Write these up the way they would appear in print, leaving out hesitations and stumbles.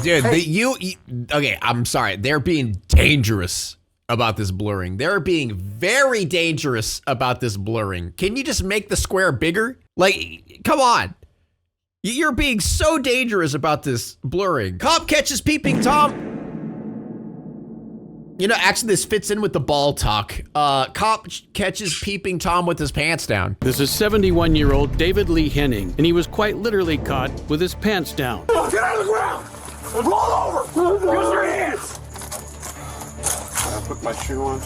Dude, Hey. okay, I'm sorry. They're being dangerous about this blurring. They're being very dangerous about this blurring. Can you just make the square bigger? Like, come on. You're being so dangerous about this blurring. Cop catches Peeping Tom. You know, actually this fits in with the ball talk. Cop catches Peeping Tom with his pants down. This is 71-year-old David Lee Henning, and he was quite literally caught with his pants down. Get out of the ground! Roll over! Use your hands! I'll put my shoe on.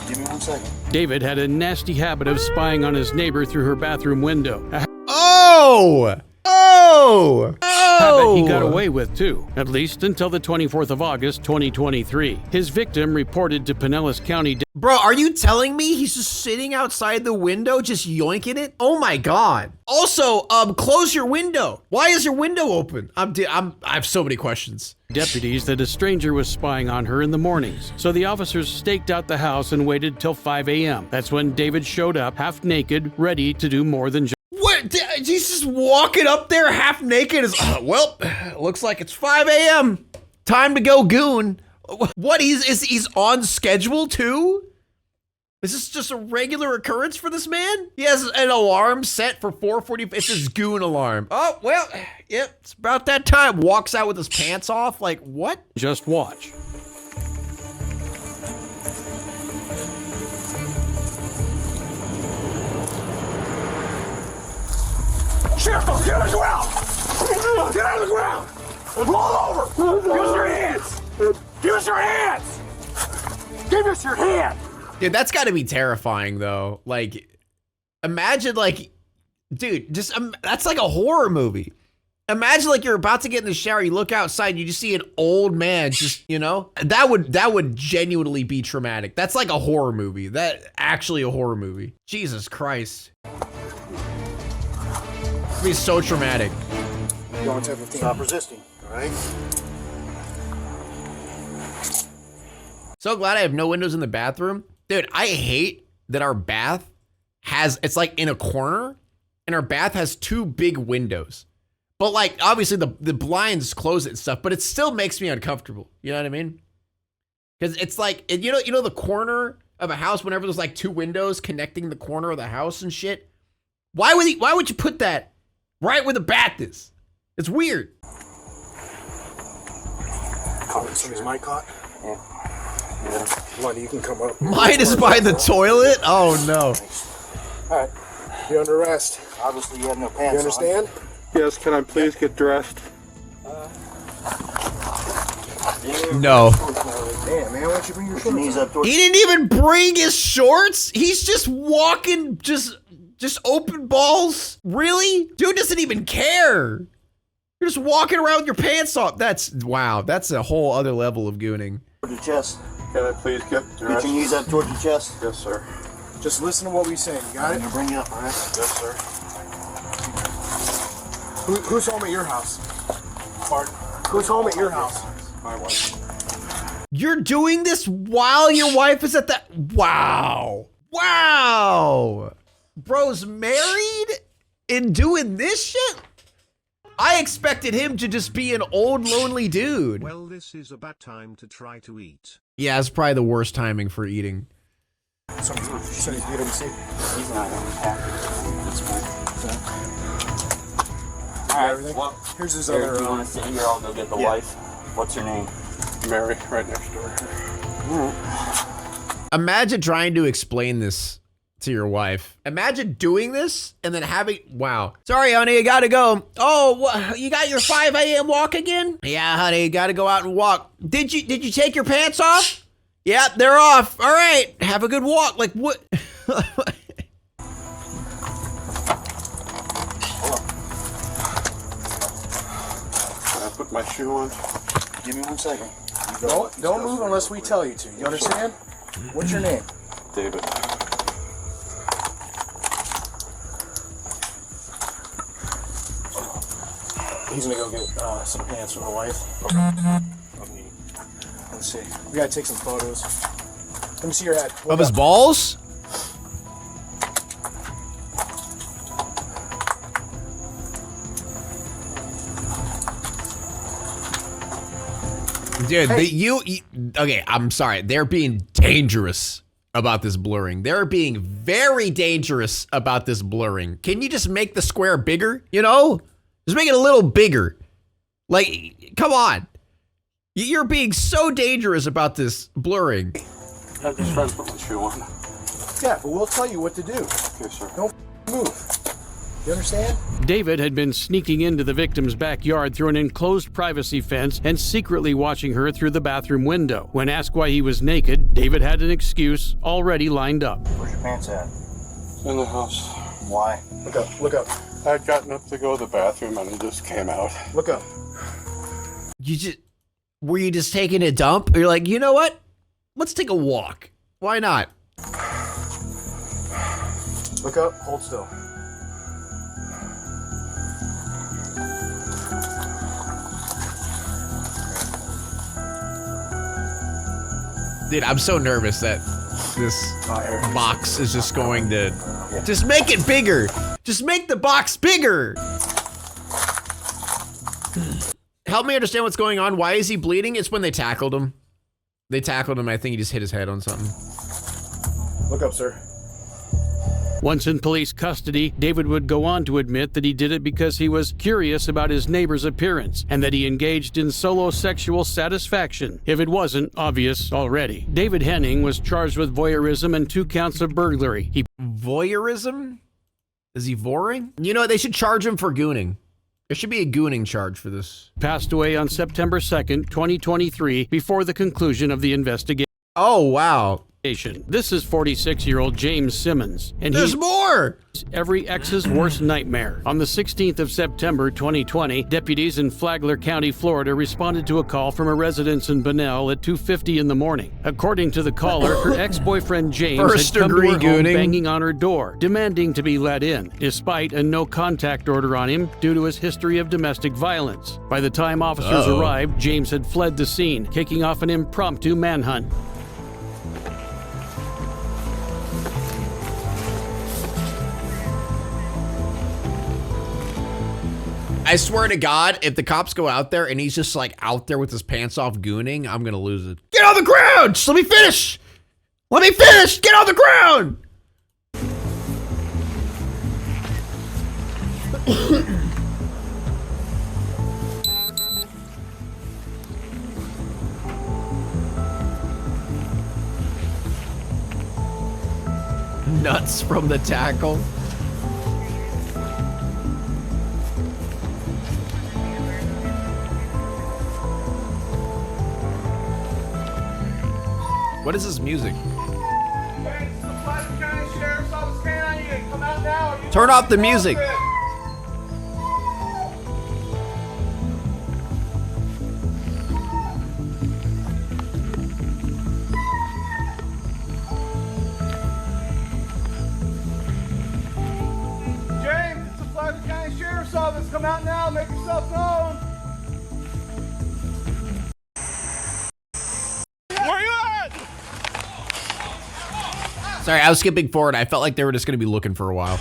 Give me 1 second. David had a nasty habit of spying on his neighbor through her bathroom window. Oh! Oh! Habit he got away with too, at least until the 24th of August, 2023. His victim reported to Pinellas County. Bro, are you telling me he's just sitting outside the window, just yoinking it? Oh my God. Also, close your window. Why is your window open? I have so many questions. Deputies that a stranger was spying on her in the mornings. So the officers staked out the house and waited till 5 a.m. That's when David showed up, half naked, ready to do more than just. What? He's just walking up there half naked. Well, looks like it's 5 a.m. Time to go goon. What? He's on schedule too? Is this just a regular occurrence for this man? He has an alarm set for 4:40. It's his goon alarm. Oh, well, yeah, it's about that time. Walks out with his pants off. Like, what? Just watch. Sheriff, get out of the ground! Get out of the ground! Roll over! Use your hands! Use your hands! Give us your hand! Dude, that's got to be terrifying, though. Like, imagine, like, dude, just that's like a horror movie. Imagine, like, you're about to get in the shower, you look outside, you just see an old man, just, you know, that would genuinely be traumatic. That's like a horror movie. That actually a horror movie. Jesus Christ. It'd be so traumatic. Going to 15. Stop resisting, all right? So glad I have no windows in the bathroom. Dude, I hate that our bath it's like in a corner, and our bath has 2 big windows. But like, obviously the blinds close it and stuff, but it still makes me uncomfortable. You know what I mean? Because it's like, you know the corner of a house, whenever there's like 2 windows connecting the corner of the house and shit? Why would you put that right where the bath is? It's weird. Somebody's mic caught? Yeah. Money, you can come up. Mine is by the toilet? Oh no. All right. You're under arrest. Obviously you have no pants. You understand? Yes, can I please get dressed? No. Damn, man, why don't you bring your shorts on? He didn't even bring his shorts? He's just walking, just open balls? Really? Dude doesn't even care. You're just walking around with your pants off. Wow, that's a whole other level of gooning. Toward your chest. Can I please get Get dressed? your knees up toward your chest. Yes, sir. Just listen to what we say, you got I'm it? gonna bring you up, alright? Yes, sir. Who's home at your house? Pardon? Who's home at your house? My wife. You're doing this while your wife is at that? Wow. Wow. Bro's married and doing this shit? I expected him to just be an old, lonely dude. Well, this is a bad time to try to eat. Yeah, it's probably the worst timing for eating. Somebody's beat him, see? He's not gonna happen. That's fine. Everything? Well, Here's his here, other. do you want to sit here? I'll go get the wife. What's her name? Mary, right next door. Imagine trying to explain this to your wife. Imagine doing this and then having, wow. Sorry, honey, I gotta go. Oh, you got your 5 a.m. walk again? Yeah, honey, gotta go out and walk. Did you take your pants off? Yeah, they're off. All right, have a good walk. Like, what? Can I put my shoe on? Give me 1 second. Don't move unless we tell you to. You understand? What's your name? David. He's gonna go get some pants from the wife. Let's see. We gotta take some photos. Let me see your head. Of his balls? Dude, okay, I'm sorry. They're being dangerous about this blurring. They're being very dangerous about this blurring. Can you just make the square bigger? You know? Just make it a little bigger. Like, come on. You're being so dangerous about this blurring. I'm just trying to put my shoe on. Yeah, but we'll tell you what to do. Okay, sir. Don't move. You understand? David had been sneaking into the victim's backyard through an enclosed privacy fence and secretly watching her through the bathroom window. When asked why he was naked, David had an excuse already lined up. Where's your pants at? In the house. Why? Look up, look up, I'd gotten up to go to the bathroom and it just came out. look up. Were you just taking a dump? Or you're like, you know what? Let's take a walk. Why not? Look up, hold still. Dude, I'm so nervous that this box is just going to... Just make it bigger. Just make the box bigger. Help me understand what's going on. Why is he bleeding? It's when they tackled him. They tackled him. I think he just hit his head on something. Look up, sir. Once in police custody, David would go on to admit that he did it because he was curious about his neighbor's appearance and that he engaged in solo sexual satisfaction, if it wasn't obvious already. David Henning was charged with voyeurism and 2 counts of burglary. He Voyeurism? Is he voring? You know, they should charge him for gooning. There should be a gooning charge for this. passed away on September 2nd, 2023, before the conclusion of the investigation. Oh, wow. This is 46-year-old James Simmons, and There's he's more! every ex's worst nightmare. On the 16th of September 2020, deputies in Flagler County, Florida responded to a call from a residence in Bunnell at 2:50 in the morning. According to the caller, her ex-boyfriend James First had come to her degree home gooning. banging on her door, demanding to be let in, despite a no-contact order on him due to his history of domestic violence. By the time officers arrived, James had fled the scene, kicking off an impromptu manhunt. I swear to God, if the cops go out there and he's just like out there with his pants off gooning, I'm gonna lose it. Get on the ground! Just let me finish! Let me finish! Get on the ground! Nuts from the tackle. What is this music? Turn off the music. James, it's the Flagler County Sheriff's Office. Come out now, make yourself known. Where you at? Sorry, I was skipping forward. I felt like they were just going to be looking for a while.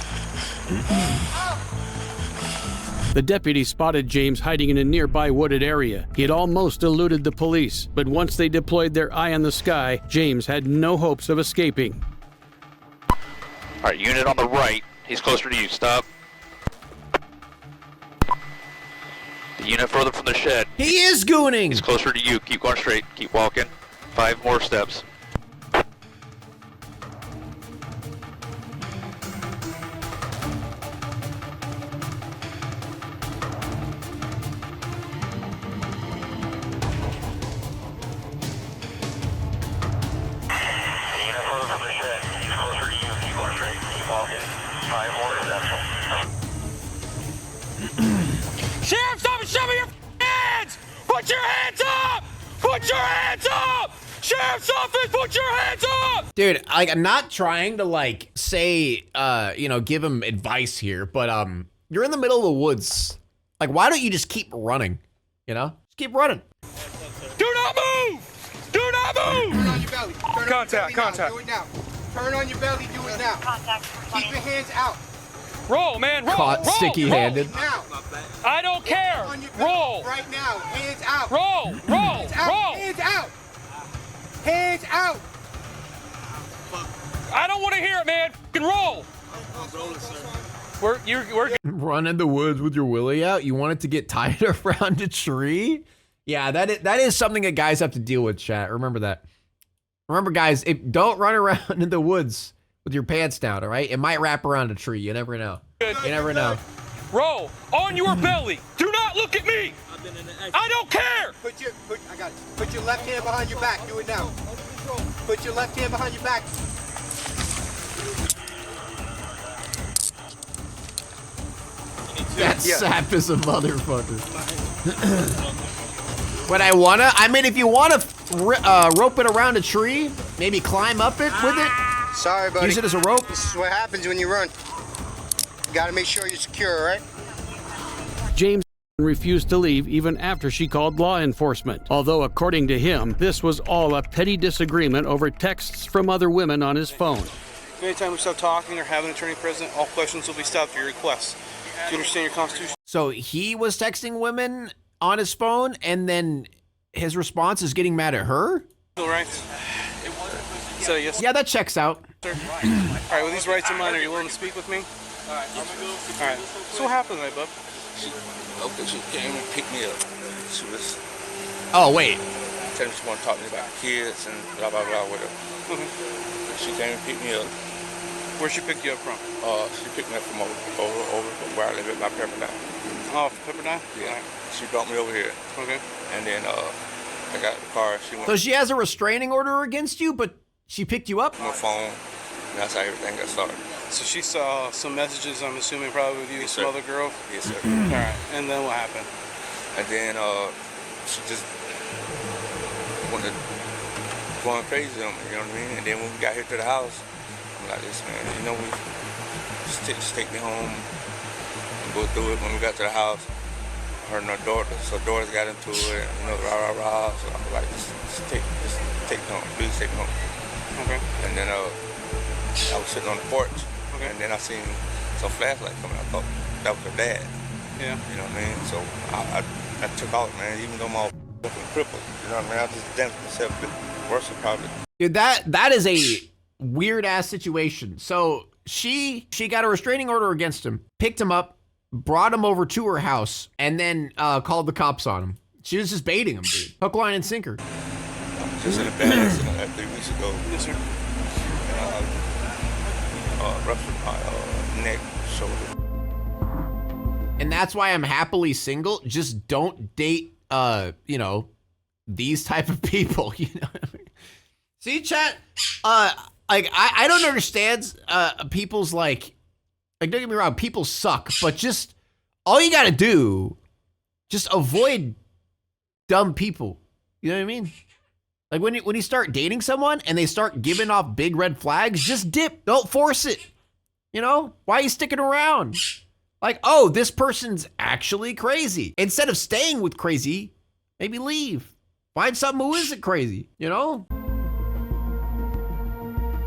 The deputy spotted James hiding in a nearby wooded area. He had almost eluded the police, but once they deployed their eye on the sky, James had no hopes of escaping. All right, unit on the right. He's closer to you. Stop. The unit further from the shed. He is gooning. He's closer to you. Keep going straight. Keep walking. 5 more steps. Sheriff's Office, show me your hands! Put your hands up! Put your hands up! Sheriff's Office, put your hands up! Dude, like, I'm not trying to, like, say, give him advice here, but, you're in the middle of the woods. Like, why don't you just keep running? You know? Just keep running. Do not move! Do not move! Turn on your belly. Turn Contact, contact. Do it now. Turn on your belly, do it now. Keep your hands out. Roll, man, roll! Caught roll, sticky-handed. Now. Roll. I don't care! On your belly Roll! right now. Hands out. Roll! Roll! Hands out. Roll! Hands out! I don't want to hear it, man. Fucking roll. We're Run in the woods with your willy out? You want it to get tied around a tree? Yeah, that is something that guys have to deal with, chat. Remember that. Remember, guys, don't run around in the woods with your pants down, all right? It might wrap around a tree. You never know. good. You never know. Roll on your belly. Do not look at me. I don't care. Put your left hand behind your back. Do it now. Put your left hand behind your back. That sap is a motherfucker. What I mean, if you wanna rope it around a tree, maybe climb up it with it. Sorry, buddy. Use it as a rope. This is what happens when you run. You gotta make sure you're secure, all right? James refused to leave even after she called law enforcement. Although, according to him, this was all a petty disagreement over texts from other women on his phone. Anytime we stop talking or have an attorney present, all questions will be stopped at your request. Do you understand your constitution? So he was texting women on his phone, and then his response is getting mad at her? Rights. So yes. Yeah, that checks out. Sir. All right, with these rights in mind, are you willing to speak with me? All right. So what happened tonight, bub? She came and picked me up. She was Oh, wait. telling me she wanted to talk to me about kids and blah, blah, blah, whatever. She came and picked me up. Where'd she pick you up from? She picked me up from over where I live at my Pepperdine. Oh, Pepperdine? Yeah. Right. She brought me over here. Okay. And then I got in the car. She went So she has a restraining order against you, but she picked you up? on my phone. And that's how everything got started. So she saw some messages, I'm assuming, probably with you and Yes, some sir. other girl? Yes, sir. All right. And then what happened? And then she just wanted to going crazy on me, you know what I mean? And then when we got here to the house, I'm like, listen, man, you know, we just take me home and go through it. When we got to the house, her and her daughter, so daughters got into it, you know, rah, rah, rah. So I'm like, just take me home, please take me home. Okay. And then I was sitting on the porch, Okay. and then I seen some flashlight coming. I thought that was her dad. Yeah. You know what I mean? So I took off, man, even though my fucking crippled. You know what I mean? I just damaged myself a bit worse probably. Dude, that is a weird ass situation. So she got a restraining order against him, picked him up, brought him over to her house, and then called the cops on him. She was just baiting him, dude. Hook, line, and sinker. Just in a bad accident like 3 weeks ago. Yes, sir. And ruptured my neck, shoulder. And that's why I'm happily single. Just don't date, you know, these type of people. You know what I mean? See, chat. Like I don't understand people's like don't get me wrong, people suck, but just all you gotta do, just avoid dumb people. You know what I mean? Like when you start dating someone and they start giving off big red flags, just dip. Don't force it. You know? Why are you sticking around? Like, oh, this person's actually crazy. Instead of staying with crazy, maybe leave. Find someone who isn't crazy, you know?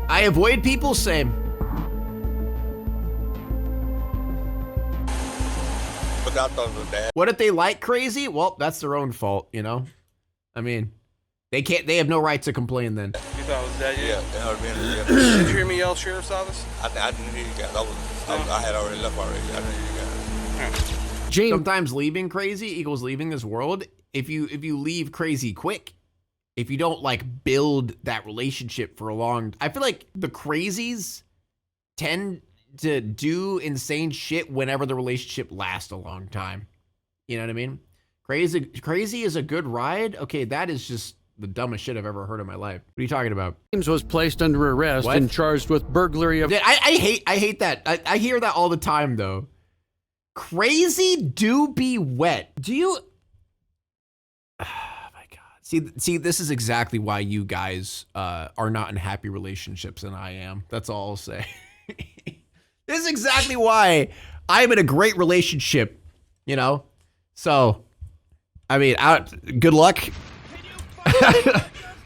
I avoid people, same. But I thought it was bad. What if they like crazy? Well, that's their own fault, you know? I mean, they have no right to complain then. You thought it was that? Yeah, you know what I mean? Yeah. Did you hear me yell sheriff's office? I didn't hear you guys. I had already left already. I didn't hear you guys. James Sometimes leaving crazy equals leaving this world. If you leave crazy quick, if you don't like build that relationship for a long, I feel like the crazies tend to do insane shit whenever the relationship lasts a long time. You know what I mean? Crazy is a good ride. Okay, that is just the dumbest shit I've ever heard in my life. What are you talking about? James was placed under arrest What? and charged with burglary of... Yeah, I hate that. I hear that all the time though. Crazy do be wet. Do you? Oh my God. See, this is exactly why you guys are not in happy relationships and I am. That's all I'll say. This is exactly why I'm in a great relationship, you know? So, I mean, good luck.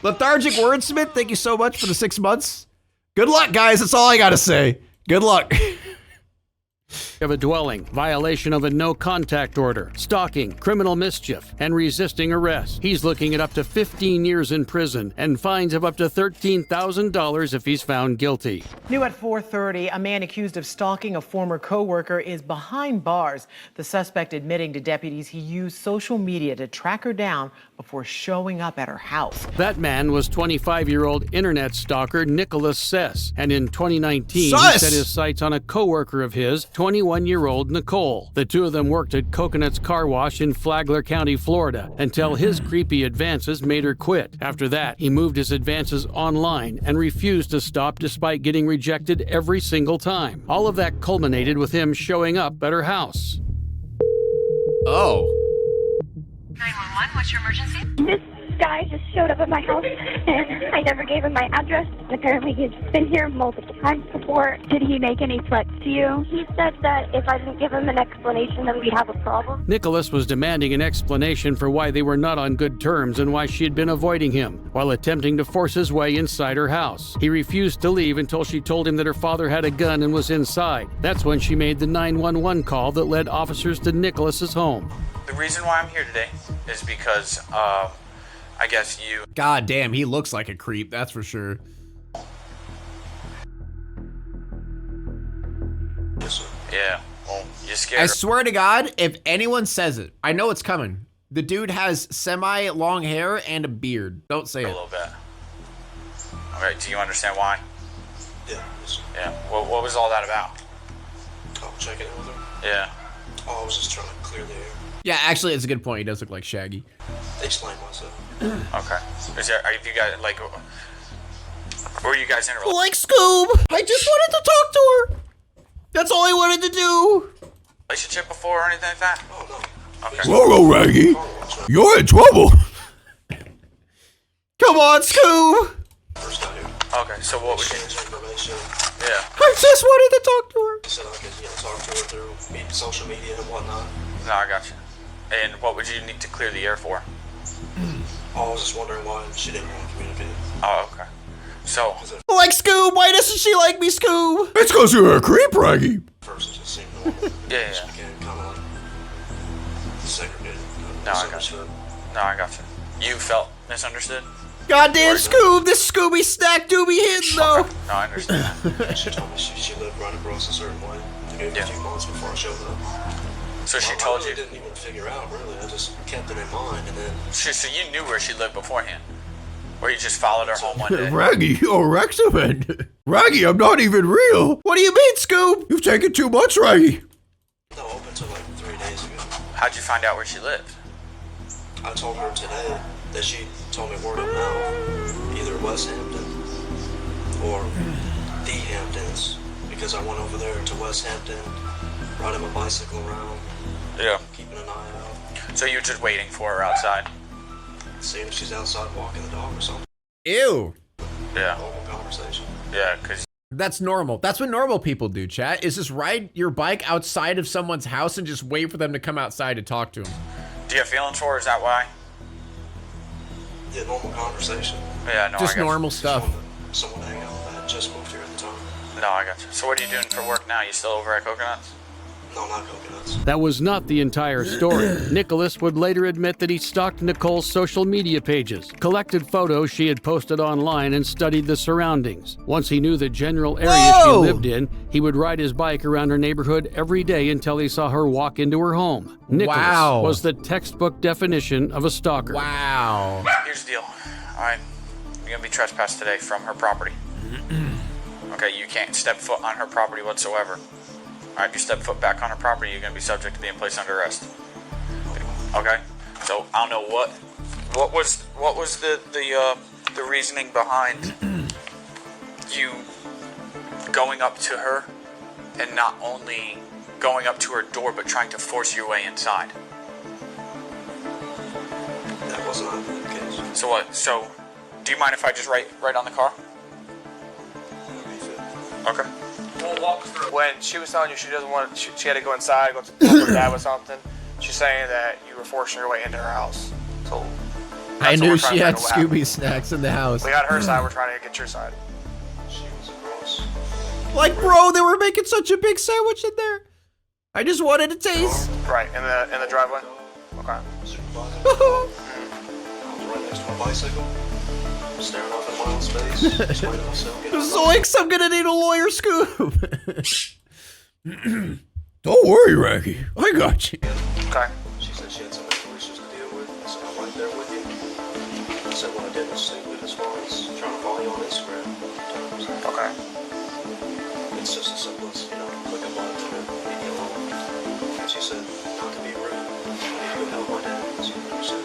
Lethargic Wordsmith, thank you so much for the 6 months. Good luck, guys. That's all I gotta say. Good luck. of a dwelling, violation of a no-contact order, stalking, criminal mischief, and resisting arrest. He's looking at up to 15 years in prison and fines of up to $13,000 if he's found guilty. New at 4:30, a man accused of stalking a former co-worker is behind bars. The suspect admitting to deputies he used social media to track her down before showing up at her house. That man was 25-year-old internet stalker Nicholas Sess, and in 2019 he Sus! set his sights on a co-worker of his, 21-year-old Nicole. The two of them worked at Coconut's Car Wash in Flagler County, Florida, until his creepy advances made her quit. After that, he moved his advances online and refused to stop despite getting rejected every single time. All of that culminated with him showing up at her house. Oh. 911, what's your emergency? This guy just showed up at my house, and I never gave him my address. Apparently, he's been here multiple times before. Did he make any threats to you? He said that if I didn't give him an explanation, then we'd have a problem. Nicholas was demanding an explanation for why they were not on good terms and why she had been avoiding him, while attempting to force his way inside her house. He refused to leave until she told him that her father had a gun and was inside. That's when she made the 911 call that led officers to Nicholas's home. The reason why I'm here today is because, I guess you... God damn, he looks like a creep, that's for sure. Yeah, well, you scared I her. swear to God, if anyone says it, I know it's coming. The dude has semi-long hair and a beard. Don't say it. A little bit. Okay, do you understand why? Yeah. Yeah, what was all that about? I'll check it with her. Yeah. Oh, I was just trying to clear the air. Yeah, actually, it's a good point. He does look like Shaggy. Explain myself. Okay. Are you guys, like, were you guys in a Like Scoob! I just wanted to talk to her! That's all I wanted to do! relationship before or anything like that? Oh, no. Okay. Whoa, Raggy. You're in trouble. Come on, Scoob! First got here. Okay, so what was Exchange information. Yeah. I just wanted to talk to her. He said I could, talk to her through social media and whatnot. No, I got you. And what would you need to clear the air for? I was just wondering why she didn't want to communicate. Oh, okay. So, Like Scoob, why doesn't she like me, Scoob? It's because you're a creep, Raggy. First, it just seemed normal. yeah. Just became kind of like segregated. No, I got you. No, I got you. You felt misunderstood? Goddamn Scoob, this Scooby snack do be hitting though. No, I understand. She told me she lived right across a certain way. I gave her a few months before I showed up. So she I told really you? didn't even figure out, really. I just kept it in mind, and then... So you knew where she lived beforehand? Or you just followed her home one day? Raggy, you're Rexavan. Raggy, I'm not even real. What do you mean, Scoob? You've taken too much, Raggy. No, up until like 3 days ago. How'd you find out where she lived? I told her today that she told me word of mouth, either West Hampton or the Hamptons, because I went over there to West Hampton, riding my bicycle around, Yeah. keeping an eye out, So you were just waiting for her outside? seeing if she's outside walking the dog or something. Ew. Yeah. Normal conversation. Yeah, because... That's normal. That's what normal people do, chat, is just ride your bike outside of someone's house and just wait for them to come outside to talk to them. Do you have feelings for her? Is that why? Yeah, normal conversation. Yeah, no, Just I got normal stuff. Someone to hang out with. I had just moved here at the time. you. No, I got you. So what are you doing for work now? You still over at Coconuts? No, not coconuts. That was not the entire story. Nicholas would later admit that he stalked Nicole's social media pages, collected photos she had posted online, and studied the surroundings. Once he knew the general area she lived in, he would ride his bike around her neighborhood every day until he saw her walk into her home. Nicholas was the textbook definition of a stalker. Wow. Here's the deal. Alright, you're gonna be trespassed today from her property. Okay, you can't step foot on her property whatsoever. Alright, if you step foot back on her property, you're gonna be subject to being placed under arrest. Okay? So I don't know what was the reasoning behind you going up to her and not only going up to her door but trying to force your way inside. That wasn't the case. So what? So do you mind if I just write on the car? Okay. We'll walk through. When she was telling you she doesn't want, she had to go inside, go to her dad with something. She's saying that you were forcing your way into her house. So I knew she had Scooby snacks in the house. we got her side. We're trying to get your side. She was gross. Like, bro, they were making such a big sandwich in there. I just wanted a taste. Right, in the driveway? Okay. Supervisor. I was right next to my bicycle, staring off at my own space, just waiting for myself. Zoinks, I'm gonna need a lawyer scoop. Don't worry, Raggy. I got you. Okay. She said she had some mental issues to deal with. I said, I'm right there with you. I said, what I did was stupid as far as trying to follow you on Instagram. Okay. It's just as simple as, click a button and leave me alone. And she said, not to be rude, I need to go help my dad. So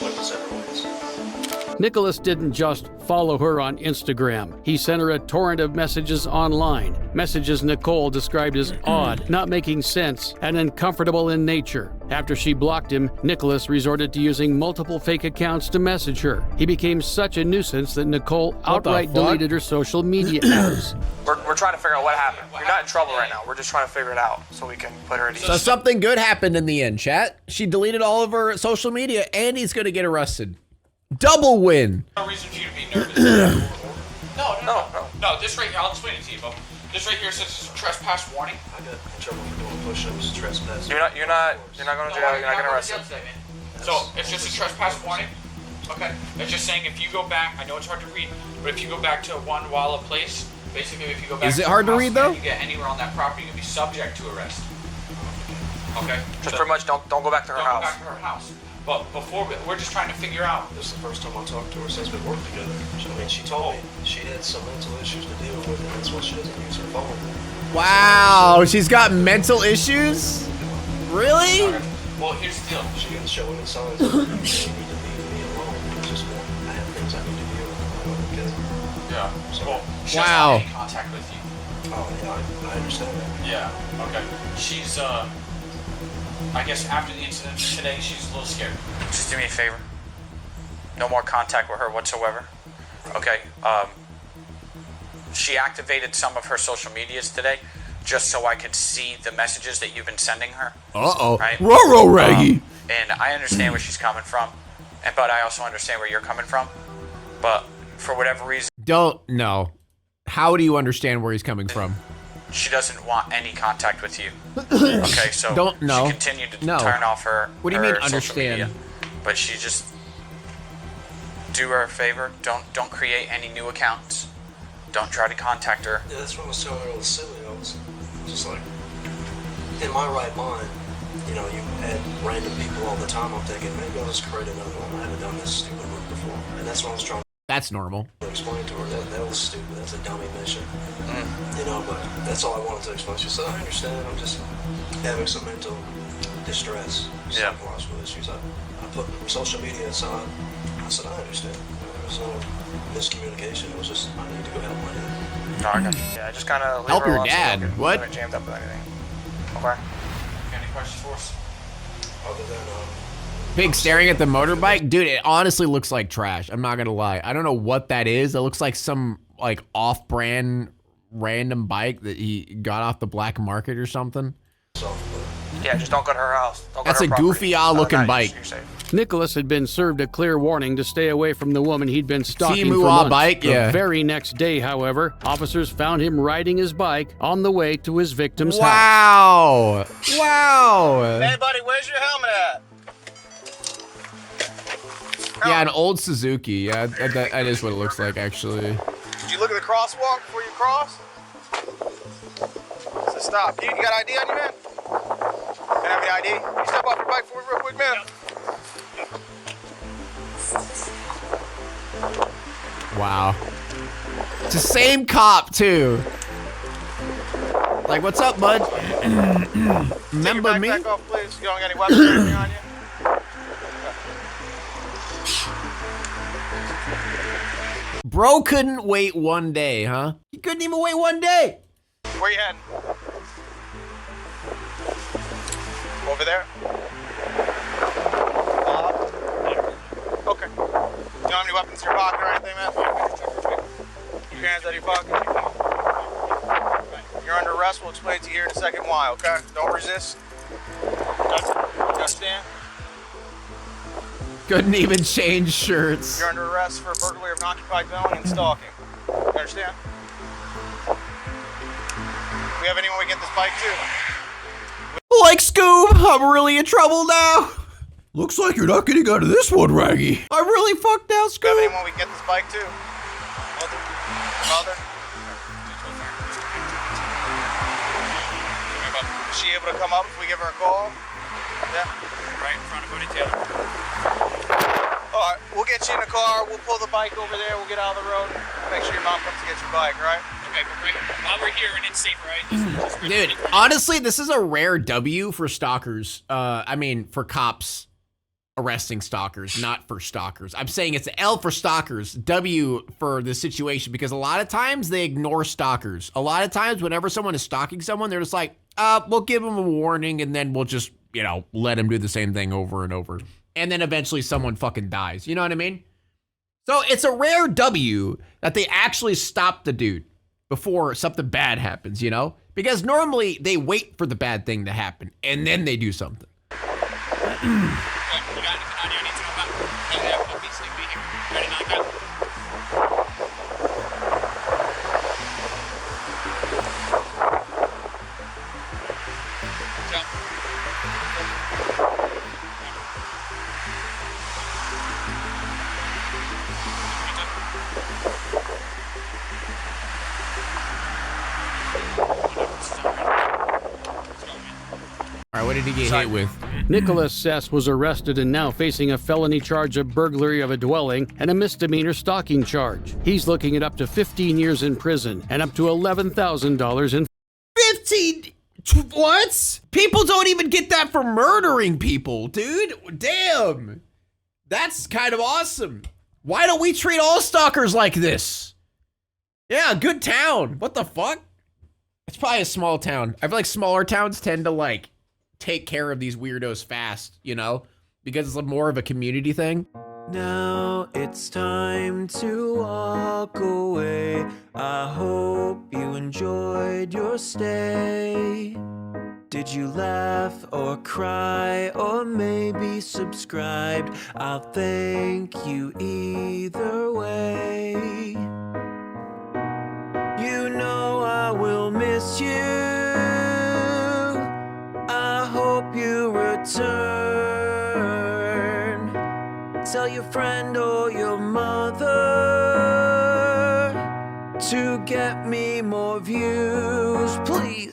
went the separate ways. Nicholas didn't just follow her on Instagram. He sent her a torrent of messages online. Messages Nicole described as odd, not making sense, and uncomfortable in nature. After she blocked him, Nicholas resorted to using multiple fake accounts to message her. He became such a nuisance that Nicole outright deleted her social media apps. We're trying to figure out what happened. You're not in trouble right now. We're just trying to figure it out so we can put her at ease. So something good happened in the end, chat. She deleted all of her social media, and he's gonna get arrested. Double win. No reason for you to be nervous. No, this right here, I'll explain it to you, Bo. This right here says it's a trespass warning. I got in trouble for doing push-ups, trespassing. You're not going to jail. You're not going to arrest him. So it's just a trespass warning. Okay. It's just saying if you go back, I know it's hard to read, but if you go back to one Walla place, basically if you go back Is it to hard to read though? You get anywhere on that property, you'll be subject to arrest. Okay. Just pretty much don't go back to her house. Don't go back to her house. But before, we're just trying to figure out. This is the first time I talked to her since we worked together. I mean, she told me she had some mental issues to deal with, and that's why she doesn't use her phone. Wow, she's got mental issues? Really? Okay. Well, here's the deal. She didn't show any signs of you need to leave me alone. It's just that I have things I need to deal with. Yeah. So, well, she doesn't have any contact with you. Oh, yeah, I understand that. Yeah, okay. She's, I guess after the incident today, she's a little scared. Just do me a favor. No more contact with her whatsoever. Okay. She activated some of her social medias today just so I could see the messages that you've been sending her. Uh-oh. Right? Ruh-roh, Raggy. And I understand where she's coming from, but I also understand where you're coming from. But for whatever reason... Don't know. How do you understand where he's coming from? She doesn't want any contact with you. Okay, so Don't know. she continued to turn off her. What do you mean social understand? media, but she just do her a favor. Don't create any new accounts. Don't try to contact her. Yeah, that's what I was telling her. It was silly. I was just like, in my right mind, you add random people all the time. I'm thinking maybe I'll just create another one. I haven't done this stupid route before, and that's what I was trying. That's normal. Explain to her that was stupid. That's a dummy mission. But that's all I wanted to explain. She said, I understand. I'm just having some mental distress, psychological issues. I put social media aside. I said, I understand. There was no miscommunication. It was just, I need to go help my dad. No, I got you. Yeah, just kind of help your dad. What? Don't get jammed up with anything. Okay. Got any questions for us? Other than, Big staring at the motorbike? Dude, it honestly looks like trash. I'm not gonna lie. I don't know what that is. It looks like some off-brand random bike that he got off the black market or something. Yeah, just don't go to her house. That's a goofy-odd looking bike. Nicholas had been served a clear warning to stay away from the woman he'd been stalking for Timu months. bike, The very next day, however, officers found him riding his bike on the way to his victim's house. Wow! Wow! Hey, buddy, where's your helmet at? Yeah, an old Suzuki. Yeah, that is what it looks like, actually. Did you look at the crosswalk before you crossed? So stop. You got ID on you, man? You have any ID? Can you step off your bike for me real quick, man? Wow. It's the same cop, too. Like, what's up, bud? Remember me? Take your backpack off, please. You don't got any weapons or anything on you? Bro couldn't wait one day, huh? He couldn't even wait one day. Where you heading? Over there? Okay. You don't have any weapons in your pocket or anything, man? Keep your hands out of your pocket. You're under arrest. We'll explain to you here in a second why, okay? Don't resist. You understand? Couldn't even change shirts. You're under arrest for burglary of an occupied dwelling and stalking. You understand? We have anyone we get this bike to? Like, Scoob, I'm really in trouble now. Looks like you're not getting out of this one, Raggy. I'm really fucked now, Scoob. Anyone we can get this bike to? Mother? Is she able to come up if we give her a call? Yeah. Right in front of Buddy Taylor. Alright, we'll get you in the car, we'll pull the bike over there, we'll get out of the road, make sure your mom comes to get your bike, right? Okay, but right while we're here and it's safe, right? Dude, honestly, this is a rare W for stalkers. I mean, for cops arresting stalkers, not for stalkers. I'm saying it's an L for stalkers, W for the situation, because a lot of times they ignore stalkers. A lot of times whenever someone is stalking someone, they're just like, we'll give them a warning and then we'll just, you know, let them do the same thing over and over. And then eventually someone fucking dies. You know what I mean? So it's a rare W that they actually stop the dude before something bad happens, you know? Because normally they wait for the bad thing to happen and then they do something. All right, what did he get hit with? Nicholas Sess was arrested and now facing a felony charge of burglary of a dwelling and a misdemeanor stalking charge. He's looking at up to 15 years in prison and up to $11,000 in 15? What? People don't even get that for murdering people, dude. Damn. That's kind of awesome. Why don't we treat all stalkers like this? Yeah, good town. What the fuck? It's probably a small town. I feel like smaller towns tend to like take care of these weirdos fast, you know, because it's more of a community thing. Now it's time to walk away. I hope you enjoyed your stay. Did you laugh or cry or maybe subscribed? I'll thank you either way. You know I will miss you. I hope you return. Tell your friend or your mother to get me more views, please.